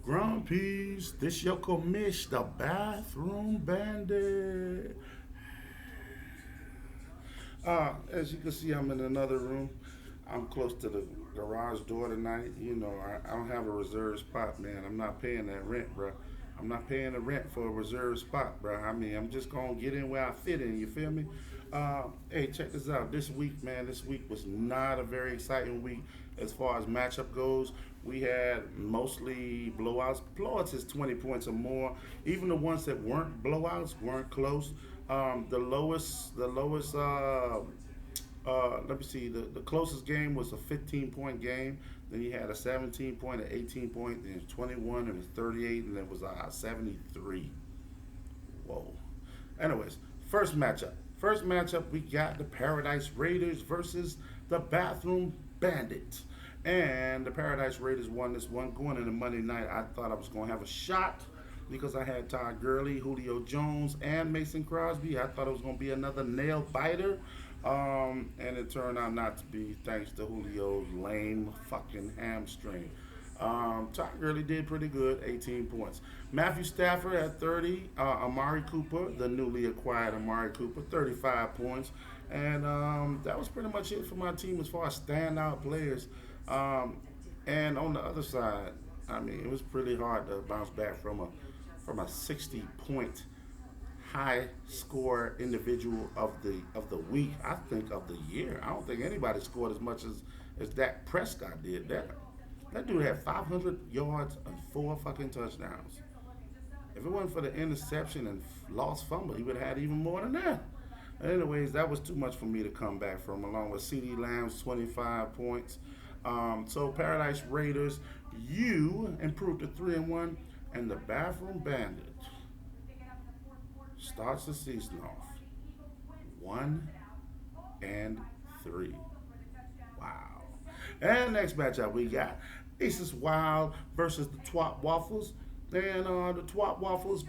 Grumpies, this your commish, the bathroom bandit. As you can see, I'm in another room. I'm close to the garage door tonight. I don't have a reserved spot, man. I'm not paying that rent, bro. I'm not paying the rent for a reserved spot, bro. I mean, I'm just gonna get in where I fit in. You feel me? Hey, check this out. This week, man, this week was not a very exciting week as far as matchup goes. We had mostly blowouts. Blowouts is 20 points or more. Even the ones that weren't blowouts weren't close. Let me see, the closest game was a 15-point game. Then you had a 17 point, an 18 point, then 21, and a 38, and then was a 73. Whoa. Anyways, first matchup. First matchup, we got the Paradise Raiders versus the Bathroom Bandits. And the Paradise Raiders won this one. Going into Monday night, I thought I was going to have a shot because I had Todd Gurley, Julio Jones, and Mason Crosby. I thought it was going to be another nail biter. And it turned out not to be, thanks to Julio's lame fucking hamstring. Todd Gurley did pretty good, 18 points. Matthew Stafford at 30. Amari Cooper, the newly acquired Amari Cooper, 35 points. And that was pretty much it for my team as far as standout players. And on the other side, I mean, it was pretty hard to bounce back from a 60 point high score individual of the week. I think of the year. I don't think anybody scored as much as Dak Prescott did. That dude had 500 yards and four fucking touchdowns. If it wasn't for the interception and lost fumble, he would have had even more than that. Anyways, that was too much for me to come back from, along with CeeDee Lamb's 25 points. So Paradise Raiders, you improved to 3-1, and the Bathroom Bandit starts the season off 1-3. Wow. And next matchup we got Aces Wild versus the Twop Waffles. And the Twop Waffles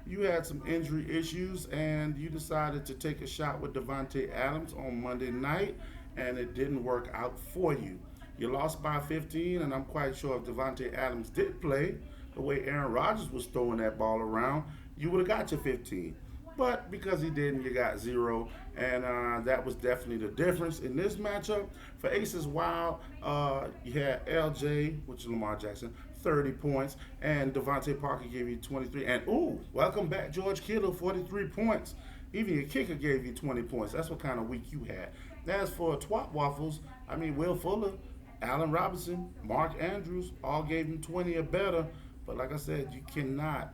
you had some injury issues and you decided to take a shot with Devontae Adams on Monday night, and it didn't work out for you. You lost by 15, and I'm quite sure if Devontae Adams did play the way Aaron Rodgers was throwing that ball around, you would have got your 15. But because he didn't, you got 0. And that was definitely the difference in this matchup. For Aces Wild, you had LJ, which is Lamar Jackson, 30 points. And Devontae Parker gave you 23. And, welcome back, George Kittle, 43 points. Even your kicker gave you 20 points. That's what kind of week you had. As for Twop Waffles, I mean, Will Fuller, Allen Robinson, Mark Andrews all gave him 20 or better. But like I said, you cannot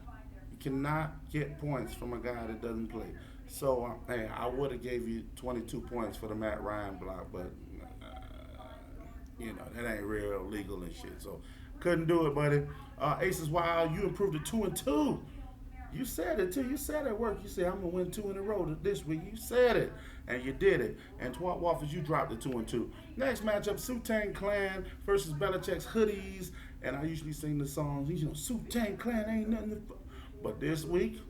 get points from a guy that doesn't play. So, hey, I would have gave you 22 points for the Matt Ryan block, but that ain't real legal and shit. So, couldn't do it, buddy. Aces Wild, you improved to 2-2. You said it too. You said at work. You said I'm gonna win 2 in a row this week. You said it, and you did it. And Twat Waffles, you dropped to 2-2. Next matchup: Wu-Tang Clan versus Belichick's Hoodies. And I usually sing the songs. Wu-Tang Clan ain't nothing to. But this week,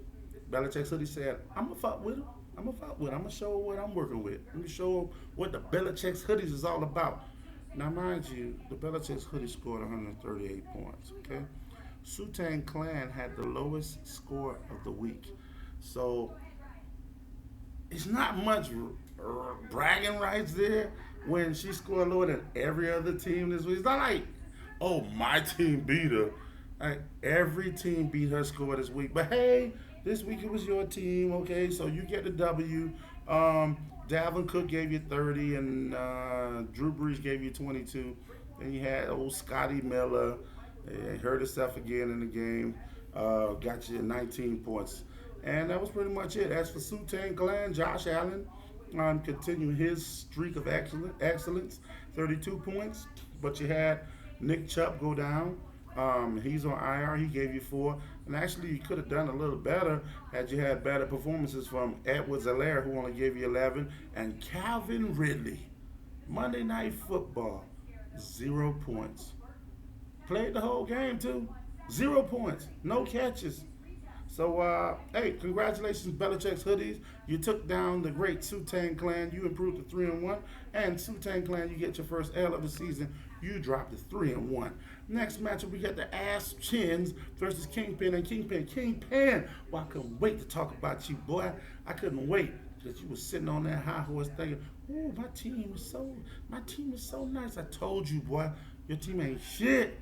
Belichick's Hoodie said, I'm gonna fuck with him. I'm gonna show him what I'm working with. I'm gonna show him what the Belichick's Hoodies is all about. Now, mind you, the Belichick's Hoodie scored 138 points. Okay. Wu-Tang Clan had the lowest score of the week. So, it's not much bragging rights there when she scored lower than every other team this week. It's not like, oh, my team beat her. Like, every team beat her score this week. But hey, this week it was your team, okay? So you get the W. Dalvin Cook gave you 30, and Drew Brees gave you 22. Then you had old Scotty Miller. Hurt himself again in the game. Got you 19 points. And that was pretty much it. As for Wu-Tang Clan, Josh Allen continuing his streak of excellence, 32 points. But you had Nick Chubb go down. He's on IR. He gave you 4. And actually, you could have done a little better had you had better performances from Edwards-Helaire, who only gave you 11, and Calvin Ridley. Monday Night Football, 0 points. Played the whole game, too. 0 points. No catches. So, hey, congratulations, Belichick's Hoodies. You took down the great Wu-Tang Clan. You improved to 3-1. And Wu-Tang Clan, you get your first L of the season. You dropped to 3-1. Next matchup, we got the Ass Chins versus Kingpin and Kingpin. Kingpin, well, I couldn't wait to talk about you, boy. I couldn't wait because you was sitting on that high horse thinking, "Ooh, my team is so nice." I told you, boy, your team ain't shit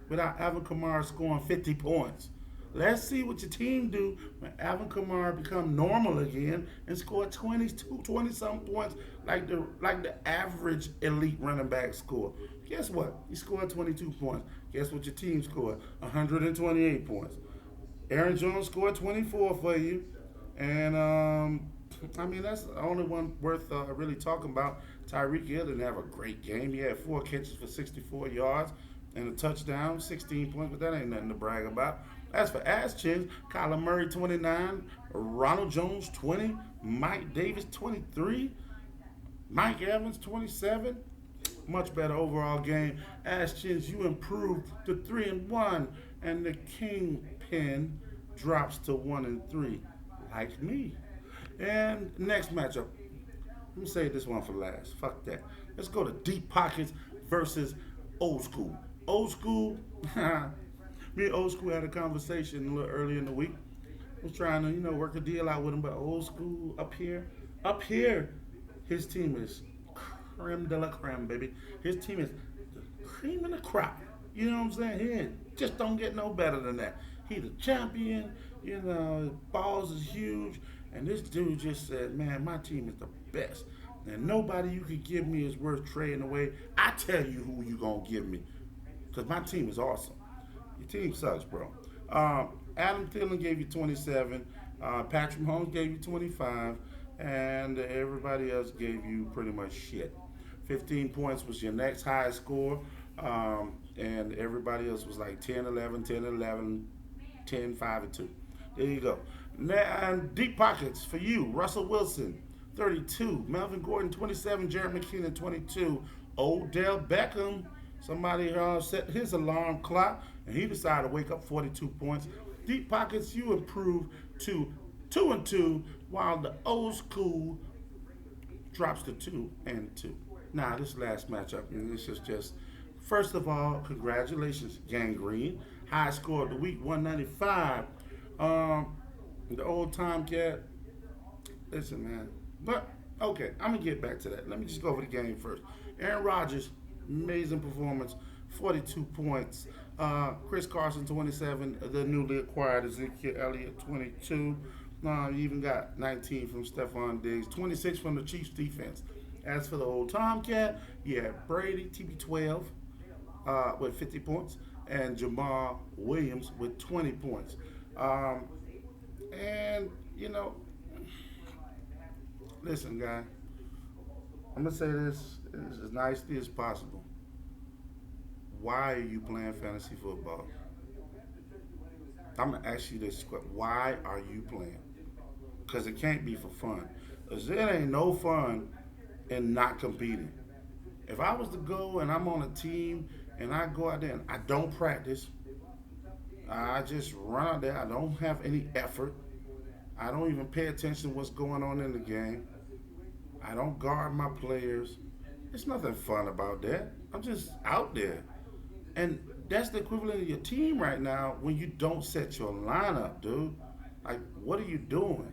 without Alvin Kamara scoring 50 points. Let's see what your team do when Alvin Kamara become normal again and score 20 something points like the average elite running back score. Guess what? He scored 22 points. Guess what your team scored? 128 points. Aaron Jones scored 24 for you. And I mean, that's the only one worth really talking about. Tyreek Hill didn't have a great game. He had 4 catches for 64 yards and a touchdown, 16 points, but that ain't nothing to brag about. As for Ass Chins, Kyler Murray 29, Ronald Jones 20, Mike Davis 23, Mike Evans 27. Much better overall game. Ass Chins, you improved to 3-1, and the Kingpin drops to 1-3, like me. And next matchup, let me save this one for last. Fuck that. Let's go to Deep Pockets versus Old School. Old School, me and Old School had a conversation a little earlier in the week. I was trying to, work a deal out with him, but Old School up here, his team is creme de la creme, baby. His team is the cream of the crop. You know what I'm saying? He just don't get no better than that. He's a champion. Balls is huge. And this dude just said, "Man, my team is the best. And nobody you could give me is worth trading away. I tell you who you going to give me. Because my team is awesome." Your team sucks, bro. Adam Thielen gave you 27. Patrick Mahomes gave you 25. And everybody else gave you pretty much shit. 15 points was your next highest score. And everybody else was like 10, 11, 10, 11, 10, 5, and 2. There you go. Now, Deep Pockets for you. Russell Wilson, 32. Melvin Gordon, 27. Jared McKinnon, 22. Odell Beckham, somebody set his alarm clock, and he decided to wake up 42 points. Deep Pockets, you improved to 2-2, while the Old School drops to 2-2. Now, this last matchup, and this is just, first of all, congratulations, Gangrene. High score of the week, 195. The old Tomcat, listen, man. But, okay, I'm going to get back to that. Let me just go over the game first. Aaron Rodgers, amazing performance, 42 points. Chris Carson, 27. The newly acquired Ezekiel Elliott, 22. You even got 19 from Stephon Diggs, 26 from the Chiefs defense. As for the old Tomcat, you had Brady, TB12, with 50 points, and Jamal Williams with 20 points. And, listen, guy, I'm going to say this as nicely as possible. Why are you playing fantasy football? I'm going to ask you this question. Why are you playing? Because it can't be for fun. Because there ain't no fun in not competing. If I was to go and I'm on a team and I go out there and I don't practice, I just run out there. I don't have any effort. I don't even pay attention to what's going on in the game. I don't guard my players. There's nothing fun about that. I'm just out there. And that's the equivalent of your team right now when you don't set your lineup, dude. Like, what are you doing?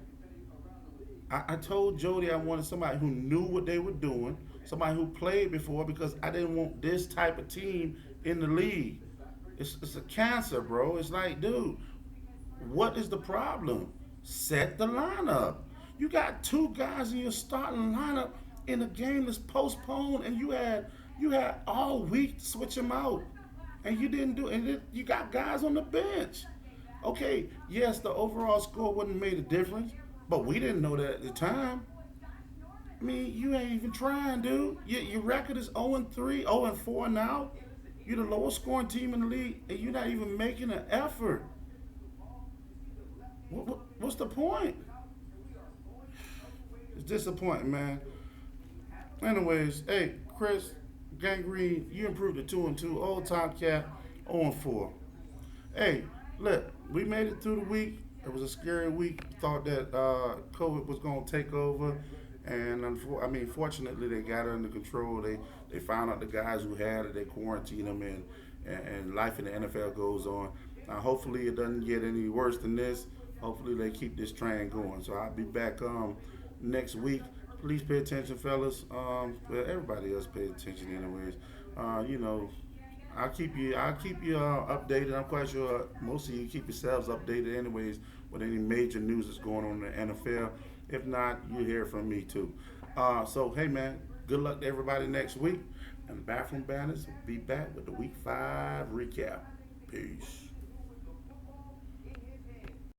I told Jody I wanted somebody who knew what they were doing, somebody who played before, because I didn't want this type of team in the league. It's a cancer, bro. It's like, dude, what is the problem? Set the lineup. You got 2 guys in your starting lineup in a game that's postponed, and you had all week to switch them out, and you didn't do it. And you got guys on the bench. Okay, yes, the overall score wouldn't have made a difference, but we didn't know that at the time. I mean, you ain't even trying, dude. Your record is 0-3, 0-4 now. You're the lowest scoring team in the league, and you're not even making an effort. What's the point? It's disappointing, man. Anyways, hey, Chris, Gangrene, you improved to 2-2. Old Tomcat, 0-4. Hey, look, we made it through the week. It was a scary week. Thought that COVID was going to take over. And fortunately, they got it under control. They found out the guys who had it, they quarantined them, and life in the NFL goes on. Hopefully it doesn't get any worse than this. Hopefully they keep this train going. So I'll be back next week. Please pay attention, fellas. Well, everybody else pay attention, anyways. You know, I'll keep you updated. I'm quite sure most of you keep yourselves updated, anyways, with any major news that's going on in the NFL. If not, you hear from me too. So hey, man, good luck to everybody next week. And the Bathroom Banners will be back with the Week 5 recap. Peace.